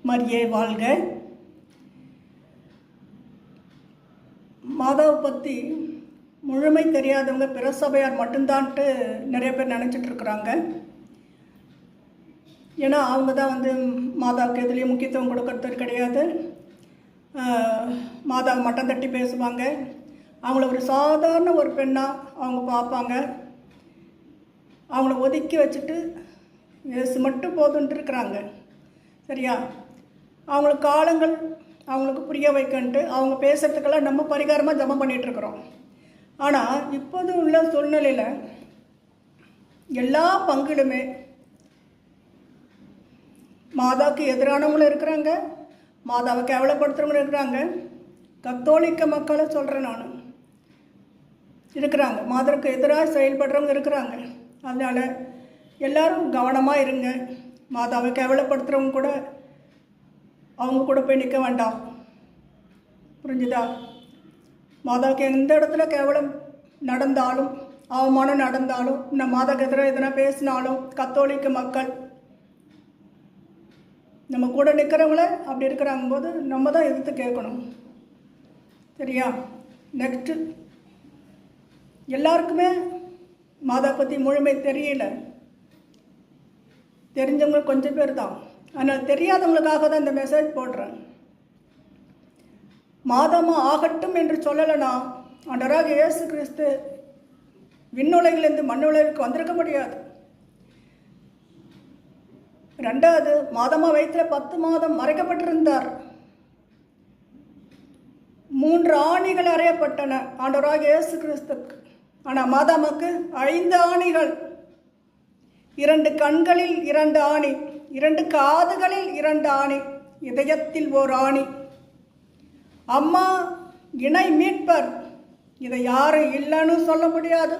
மரியே வாழ்க. மாதாவை பற்றி முழுமை தெரியாதவங்க பிற சபையார் மட்டும்தான்ட்டு நிறைய பேர் நினச்சிட்டு இருக்கிறாங்க. ஏன்னா அவங்க தான் மாதாவுக்கு எதுலேயும் முக்கியத்துவம் கொடுக்கறது கிடையாது. மாதாவை மட்டம் தட்டி பேசுவாங்க. அவங்கள ஒரு சாதாரண ஒரு பெண்ணாக அவங்க பார்ப்பாங்க. அவங்கள ஒதுக்கி வச்சுட்டு இயேசு மட்டும் போதுன்ட்டு இருக்கிறாங்க. சரியா? அவங்களுக்கு காலங்கள் அவங்களுக்கு புரிய வைக்கன்ட்டு அவங்க பேசுகிறதுக்கெல்லாம் நம்ம பரிகாரமாக ஜபம் பண்ணிகிட்ருக்குறோம். ஆனால் இப்போது உள்ள சூழ்நிலையில் எல்லா பங்கிலுமே மாதாவுக்கு எதிரானவங்களும் இருக்கிறாங்க, மாதாவை கேவலப்படுத்துகிறவங்களும் இருக்கிறாங்க. கத்தோலிக்க மக்களை சொல்கிறேன் நான், இருக்கிறாங்க. மாதாவுக்கு எதிராக செயல்படுறவங்க இருக்கிறாங்க. அதனால் எல்லோரும் கவனமாக இருங்க. மாதாவை கேவலப்படுத்துகிறவங்க கூட அவங்க கூட போய் நிற்க வேண்டாம். புரிஞ்சுதா? மாதாவுக்கு எந்த இடத்துல கேவலம் நடந்தாலும், அவமானம் நடந்தாலும், இந்த மாதாவுக்கு எதிராக எதனா பேசினாலும் கத்தோலிக்க மக்கள் நம்ம கூட நிற்கிறவங்கள அப்படி இருக்கிறாங்க போது நம்ம தான் எதிர்த்து கேட்கணும். சரியா? நெக்ஸ்ட்டு, எல்லாருக்குமே மாதா பற்றி முழுமை தெரியல. தெரிஞ்சவங்க கொஞ்சம் பேர் தான். ஆனால் தெரியாதவங்களுக்காக தான் இந்த மெசேஜ் போடுறேன். மாதமா ஆகட்டும் என்று சொல்லலைன்னா ஆண்டவராக இயேசு கிறிஸ்து விண்ணுலகிலிருந்து மண்ணுலகிற்கு வந்திருக்க முடியாது. ரெண்டாவது, மாதமா வயிற்றில் 10 மாதம் மறைக்கப்பட்டிருந்தார். 3 ஆணிகள் அறையப்பட்டன ஆண்டவராக இயேசு கிறிஸ்துக்கு. ஆனால் மாதாமாக்கு 5 ஆணிகள். 2 கண்களில் 2 ஆணி, 2 காதுகளில் 2 ஆணி, இதயத்தில் 1 ஆணி. அம்மா இணை மீட்பர். இதை யாரும் இல்லைன்னு சொல்ல முடியாது,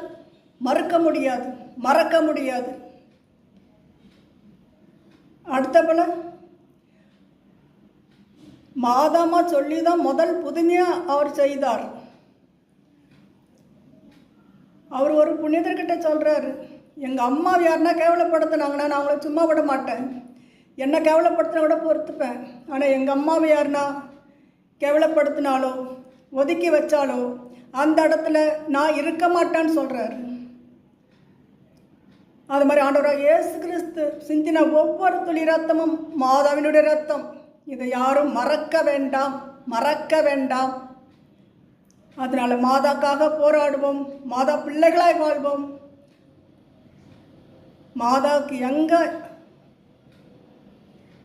மறுக்க முடியாது, மறக்க முடியாது. அடுத்தபல மாதாமா சொல்லி தான் முதல் புதுமையாக அவர் செய்தார். அவர் ஒரு புனிதர்கிட்ட சொல்கிறாரு, எங்கள் அம்மாவை யாருன்னா கேவலப்படுத்தினாங்கன்னா நான் அவங்கள சும்மா விட மாட்டேன். என்னை கேவலப்படுத்தினா கூட பொறுத்துப்பேன். ஆனால் எங்கள் அம்மாவை யாருன்னா கேவலப்படுத்தினாலோ ஒதுக்கி வச்சாலோ அந்த இடத்துல நான் இருக்க மாட்டேன்னு சொல்கிறாரு. அது மாதிரி ஆண்டவராக இயேசு கிறிஸ்து சிந்தின ஒவ்வொரு துளி ரத்தமும் மாதாவினுடைய ரத்தம். இதை யாரும் மறக்க வேண்டாம், மறக்க வேண்டாம். அதனால் மாதாக்காக போராடுவோம், மாதா பிள்ளைகளாய் வாழ்வோம். மாதாவுக்கு எங்கே